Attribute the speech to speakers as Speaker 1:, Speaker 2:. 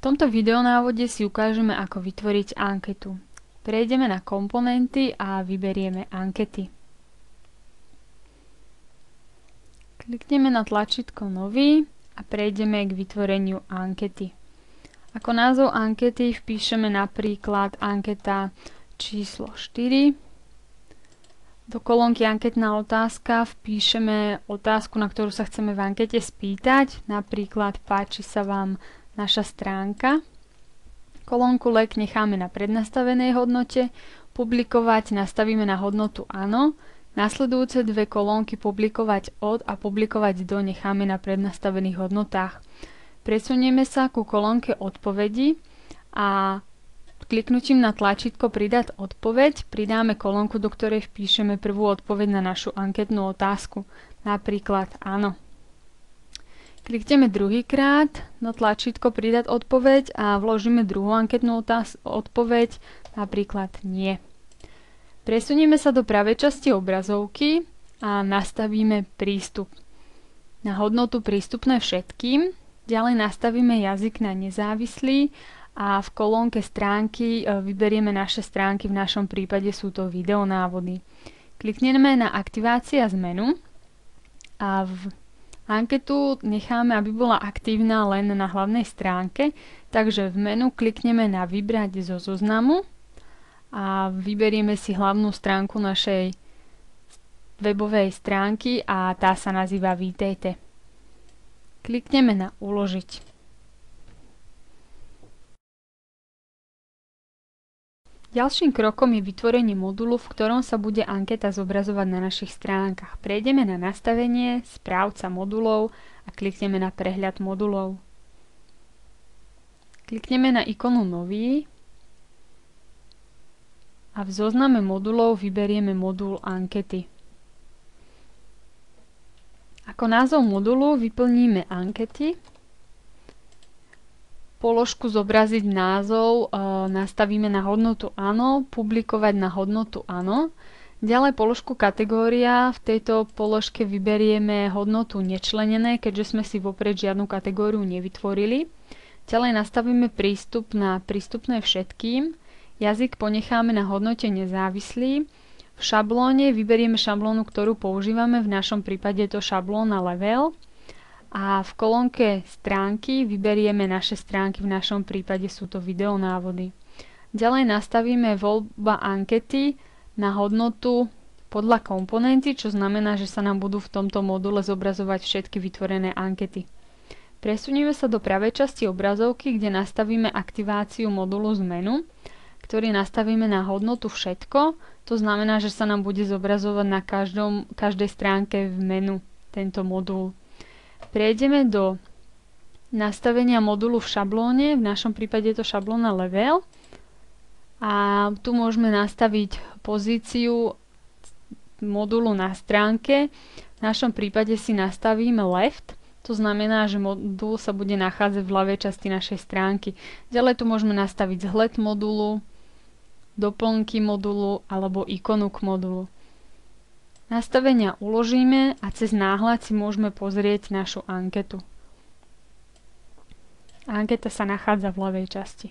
Speaker 1: tomto videonávode si ukážeme, ako vytvoriť anketu. Prejdeme na komponenty a vyberieme ankety. Klikneme na tlačítko Nový a prejdeme k vytvoreniu ankety. Ako názov ankety vpíšeme napríklad anketa číslo 4. Do kolónky anketná otázka vpíšeme otázku, na ktorú sa chceme v ankete spýtať. Napríklad páči sa vám naša stránka. Kolónku lek necháme na prednastavenej hodnote. Publikovať nastavíme na hodnotu áno. Nasledujúce dve kolónky publikovať od a publikovať do necháme na prednastavených hodnotách. Presunieme sa ku kolónke odpovedi a kliknutím na tlačítko Pridať odpoveď pridáme kolónku, do ktorej vpíšeme prvú odpoveď na našu anketnú otázku. Napríklad áno. Klikneme druhýkrát na tlačítko Pridať odpoveď a vložíme druhú anketnú odpoveď, napríklad nie. Presunieme sa do pravej časti obrazovky a nastavíme prístup. Na hodnotu prístupné všetkým. Ďalej nastavíme jazyk na nezávislý a v kolónke stránky vyberieme naše stránky, v našom prípade sú to videonávody. Klikneme na aktivácia zmenu a v anketu necháme, aby bola aktívna len na hlavnej stránke, takže v menu klikneme na Vybrať zo zoznamu a vyberieme si hlavnú stránku našej webovej stránky a tá sa nazýva Vítejte. Klikneme na Uložiť. Ďalším krokom je vytvorenie modulu, v ktorom sa bude anketa zobrazovať na našich stránkach. Prejdeme na Nastavenie, Správca modulov a klikneme na Prehľad modulov. Klikneme na ikonu Nový a v zozname modulov vyberieme modul ankety. Ako názov modulu vyplníme ankety. Položku Zobraziť názov nastavíme na hodnotu áno, publikovať na hodnotu áno. Ďalej položku Kategória, v tejto položke vyberieme hodnotu nečlenené, keďže sme si vopred žiadnu kategóriu nevytvorili. Ďalej nastavíme prístup na prístupné všetkým. Jazyk ponecháme na hodnote nezávislý. V šablóne vyberieme šablónu, ktorú používame, v našom prípade je to šablóna Level. A v kolónke stránky vyberieme naše stránky, v našom prípade sú to videonávody. Ďalej nastavíme voľba ankety na hodnotu podľa komponenty, čo znamená, že sa nám budú v tomto module zobrazovať všetky vytvorené ankety. Presunieme sa do pravej časti obrazovky, kde nastavíme aktiváciu modulu zmenu, ktorý nastavíme na hodnotu všetko. To znamená, že sa nám bude zobrazovať na každej stránke v menu tento modul. Prejdeme do nastavenia modulu v šablóne, v našom prípade je to šablóna Level. A tu môžeme nastaviť pozíciu modulu na stránke. V našom prípade si nastavíme Left, to znamená, že modul sa bude nachádzať v ľavej časti našej stránky. Ďalej tu môžeme nastaviť vzhled modulu, doplnky modulu alebo ikonu k modulu. Nastavenia uložíme a cez náhľad si môžeme pozrieť našu anketu. Anketa sa nachádza v ľavej časti.